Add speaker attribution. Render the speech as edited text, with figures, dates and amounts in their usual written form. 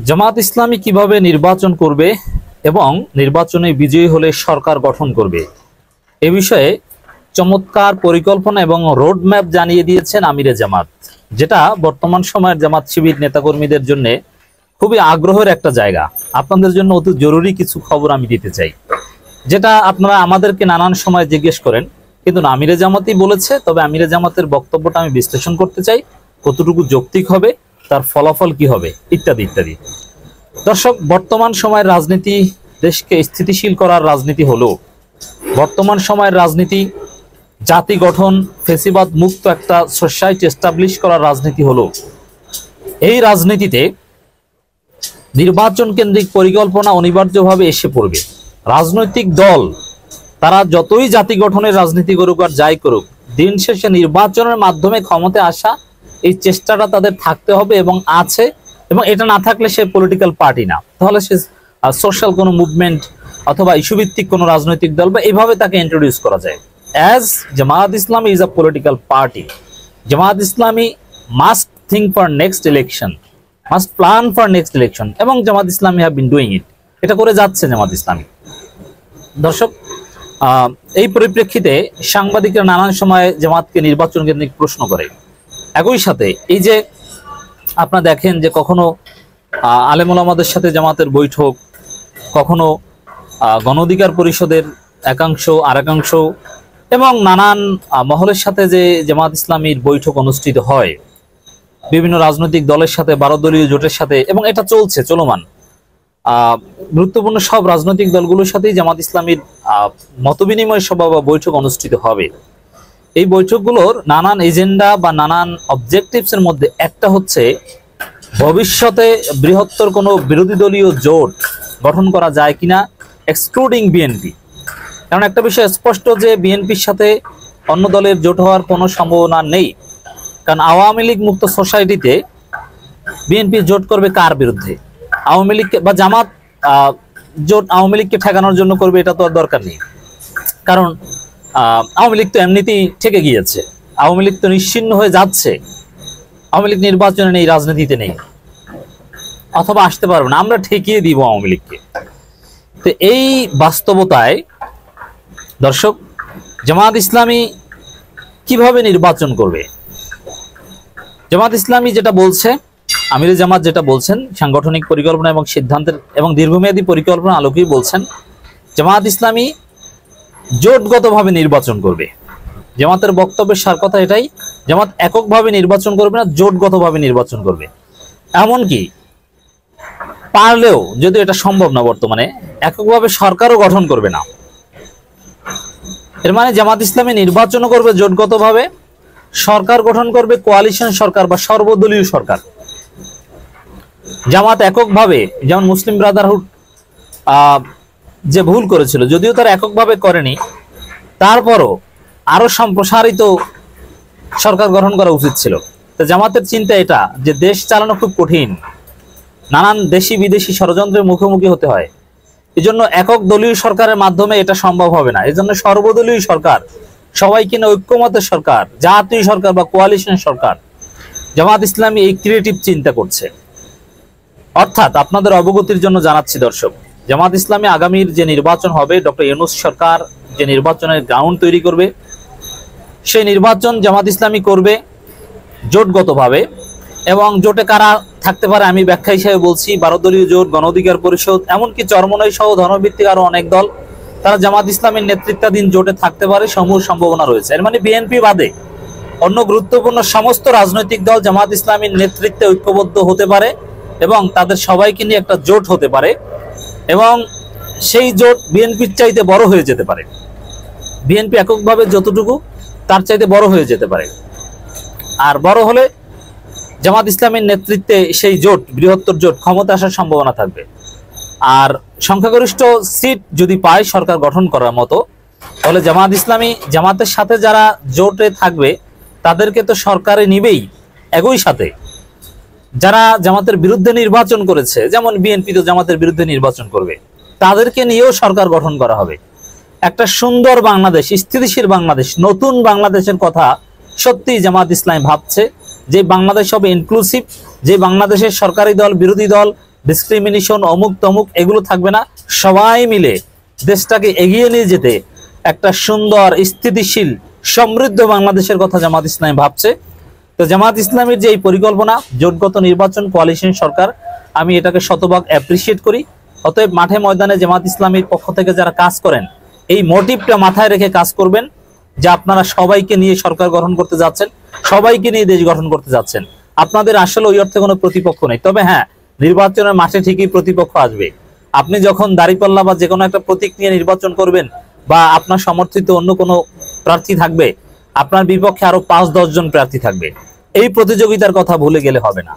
Speaker 1: জামাত ইসলামী কিভাবে নির্বাচন করবে এবং নির্বাচনে বিজয়ী হলে সরকার গঠন করবে এ বিষয়ে চমৎকার পরিকল্পনা এবং রোড ম্যাপ জানিয়ে দিয়েছেন আমিরে জামাত, যেটা বর্তমান সময়ের জামাত শিবির নেতাকর্মীদের জন্য খুবই আগ্রহের একটা জায়গা। আপনাদের জন্য অতি জরুরি কিছু খবর আমি দিতে চাই, যেটা আপনারা আমাদেরকে নানান সময় জিজ্ঞেস করেন, কিন্তু আমিরে জামাতই বলেছে। তবে আমিরে জামাতের বক্তব্যটা আমি বিশ্লেষণ করতে চাই, কতটুকু যৌক্তিক হবে, তার ফলাফল কি হবে, ইত্যাদি ইত্যাদি। দর্শক, বর্তমান সময়ের রাজনীতি দেশকে স্থিতিশীল করার রাজনীতি হলো, বর্তমান সময়ের রাজনীতি জাতি গঠন, ফেসিবাদ মুক্ত একটা সোসাইটি এস্টাবলিশ করার রাজনীতি হলো। এই রাজনীতিতে নির্বাচন কেন্দ্রিক পরিকল্পনা অনিবার্যভাবে এসে পড়বে। রাজনৈতিক দল তারা যতই জাতি গঠনের রাজনীতি করুক আর যাই করুক, দিন শেষে নির্বাচনের মাধ্যমে ক্ষমতায় আসা এই চেষ্টাটা তাদের থাকতে হবে এবং আছে। এবং এটা না থাকলে সে পলিটিক্যাল পার্টি না, তাহলে সে সোশ্যাল কোনো মুভমেন্ট অথবা ইস্যুভিত্তিক কোনো রাজনৈতিক দল, বা এইভাবে তাকে ইন্ট্রোডিউস করা যায়। As Jamaat Islami is a political party, Jamaat Islami must think for next election, must plan for next election, এবং Jamaat Islami have been doing it, এটা করে যাচ্ছে জামাত ইসলামী। দর্শক, এই পরিপ্রেক্ষিতে সাংবাদিকরা নানান সময় জামাতকে নির্বাচন কেন্দ্রিক প্রশ্ন করে। একই সাথে এই যে আপনারা দেখেন যে কখনো আলেম ওলামাদের সাথে জামাতের বৈঠক, কখনো গণ অধিকার পরিষদের একাংশ আর একাংশ এবং নানান মহলের সাথে যে জামাত ইসলামীর বৈঠক অনুষ্ঠিত হয় বিভিন্ন রাজনৈতিক দলের সাথে, 12 দলীয় জোটের সাথে, এবং এটা চলছে চলমান। গুরুত্বপূর্ণ সব রাজনৈতিক দলগুলোর সাথেই জামাত ইসলামীর মতবিনিময় সভা বা বৈঠক অনুষ্ঠিত হবে। এই বৈঠকগুলোর নানান এজেন্ডা বা নানান অবজেক্টিভস এর মধ্যে একটা হচ্ছে ভবিষ্যতে বৃহত্তর কোনো বিরোধী দলীয় জোট গঠন করা যায় কিনা, এক্সক্লুডিং বিএনপি। কারণ একটা বিষয় স্পষ্ট যে বিএনপির সাথে অন্য দলের জোট হওয়ার কোনো সম্ভাবনা নেই। কারণ আওয়ামী লীগ মুক্ত সোসাইটিতে বিএনপি জোট করবে কার বিরুদ্ধে? আওয়ামী লীগ বা জামাত জোট আওয়ামী লীগকে ঠেকানোর জন্য করবে, এটা তো আর দরকার নেই। কারণ আওয়ামী লীগ তো এমনিতেই ঠেকে গিয়েছে, আওয়ামী লীগ তো নিশ্চিহ্ন হয়ে যাচ্ছে, আওয়ামী লীগ নির্বাচনে নেই, রাজনীতিতে নেই, অথবা আসতে পারবে না, আমরা ঠেকিয়ে দিব আওয়ামী লীগকে। তো এই বাস্তবতায় দর্শক, জামাত ইসলামী কিভাবে নির্বাচন করবে? জামাত ইসলামী যেটা বলছে, আমিরে জামাত যেটা বলছেন, সাংগঠনিক পরিকল্পনা এবং সিদ্ধান্তের এবং দীর্ঘমেয়াদী পরিকল্পনা আলোকেই বলছেন, জামাত ইসলামী জোটগতভাবে নির্বাচন করবে। জামাতের বক্তব্যের সার কথা এটাই, জামাত এককভাবে নির্বাচন করবে না, জোটগতভাবে নির্বাচন করবে। এমনকি পারলেও, যদিও এটা সম্ভব না বর্তমানে, এককভাবে সরকারও গঠন করবে না। এর মানে জামাত ইসলামী নির্বাচনও করবে জোটগতভাবে, সরকার গঠন করবে কোয়ালিশন সরকার বা সর্বদলীয় সরকার। জামাত এককভাবে, যেমন মুসলিম ব্রাদারহুড যে ভুল করেছিল, যদিও তারা এককভাবে করেনি, তারপরও আরো সম্প্রসারিত সরকার গঠন করা উচিত ছিল। তো জামাতের চিন্তা এটা যে দেশ চালানো খুব কঠিন, নানান দেশি বিদেশি ষড়যন্ত্রের মুখোমুখি হতে হয়, এজন্য একক দলীয় সরকারের মাধ্যমে এটা সম্ভব হবে না। এজন্য সর্বদলীয় সরকার, সবাই কিনা ঐক্যমতের সরকার, জাতীয় সরকার বা কোয়ালিশন সরকার। জামাত ইসলামী এই ক্রিয়েটিভ চিন্তা করছে। অর্থাৎ আপনাদের অবগতির জন্য জানাচ্ছি দর্শক, জামাত ইসলামী আগামীর যে নির্বাচন হবে, ডক্টর ইউনূস সরকার যে নির্বাচনের গ্রাউন্ড তৈরি করবে, সেই নির্বাচন জামাত ইসলামী করবে জোটগতভাবে। এবং জোটে কারা থাকতে পারে আমি ব্যাখ্যা হিসেবে বলছি, 12 দলীয় জোট, গণ অধিকার পরিষদ, এমনকি চরমনাই সহ ধর্মভিত্তিক আরো অনেক দল, তারা জামাত ইসলামের নেতৃত্বাধীন জোটে থাকতে পারে, সমূহ সম্ভাবনা রয়েছে। এর মানে বিএনপি বাদে অন্য গুরুত্বপূর্ণ সমস্ত রাজনৈতিক দল জামাত ইসলামীর নেতৃত্বে ঐক্যবদ্ধ হতে পারে এবং তাদের সবাইকে নিয়ে একটা জোট হতে পারে, এবং সেই জোট বিএনপির চাইতে বড় হয়ে যেতে পারে। বিএনপি এককভাবে যতটুকু, তার চাইতে বড় হয়ে যেতে পারে। আর বড় হলে জামাত ইসলামের নেতৃত্বে সেই জোট, বৃহত্তর জোট, ক্ষমতা আসার সম্ভাবনা থাকবে। আর সংখ্যাগরিষ্ঠ সিট যদি পায় সরকার গঠন করার মতো, তাহলে জামাত ইসলামী জামাতের সাথে যারা জোটে থাকবে তাদেরকে তো সরকারে নিবেই। একই সাথে যারা জামাতের বিরুদ্ধে নির্বাচন করেছে, যেমন বিএনপি তো জামাতের বিরুদ্ধে নির্বাচন করবে, তাদেরকে নিয়েও সরকার গঠন করা হবে। একটা সুন্দর বাংলাদেশ, স্থিতিশীল বাংলাদেশ, নতুন বাংলাদেশের কথা সত্যিই জামাত ইসলামী ভাবছে, যে বাংলাদেশ হবে ইনক্লুসিভ, যে বাংলাদেশের সরকারি দল, বিরোধী দল, ডিসক্রিমিনেশন, অমুক তমুক এগুলো থাকবে না। সবাই মিলে দেশটাকে এগিয়ে নিয়ে যেতে একটা সুন্দর, স্থিতিশীল, সমৃদ্ধ বাংলাদেশের কথা জামাত ইসলামী ভাবছে। তো জামাত ইসলামীর যে এই পরিকল্পনা, জোটগত নির্বাচন, কোয়ালিশন সরকার, আমি এটাকে শতভাগ অ্যাপ্রিসিয়েট করি। অতএব মাঠে ময়দানে জামাত ইসলামীর পক্ষ থেকে যারা কাজ করেন, এই মোটিভটা মাথায় রেখে কাজ করবেন যে আপনারা সবাইকে নিয়ে সরকার গঠন করতে যাচ্ছেন, সবাইকে নিয়ে দেশ গঠন করতে যাচ্ছেন। আপনাদের আসলে ওই অর্থে কোনো প্রতিপক্ষ নেই। তবে হ্যাঁ, নির্বাচনের মাঠে ঠিকই প্রতিপক্ষ আসবে। আপনি যখন দাঁড়িপাল্লা বা যে কোনো একটা প্রতীক নিয়ে নির্বাচন করবেন, বা আপনার সমর্থিত অন্য কোনো প্রার্থী থাকবে, আপনার বিপক্ষে আরো 5-10 জন প্রার্থী থাকবে। এই প্রতিযোগিতার কথা ভুলে গেলে হবে না।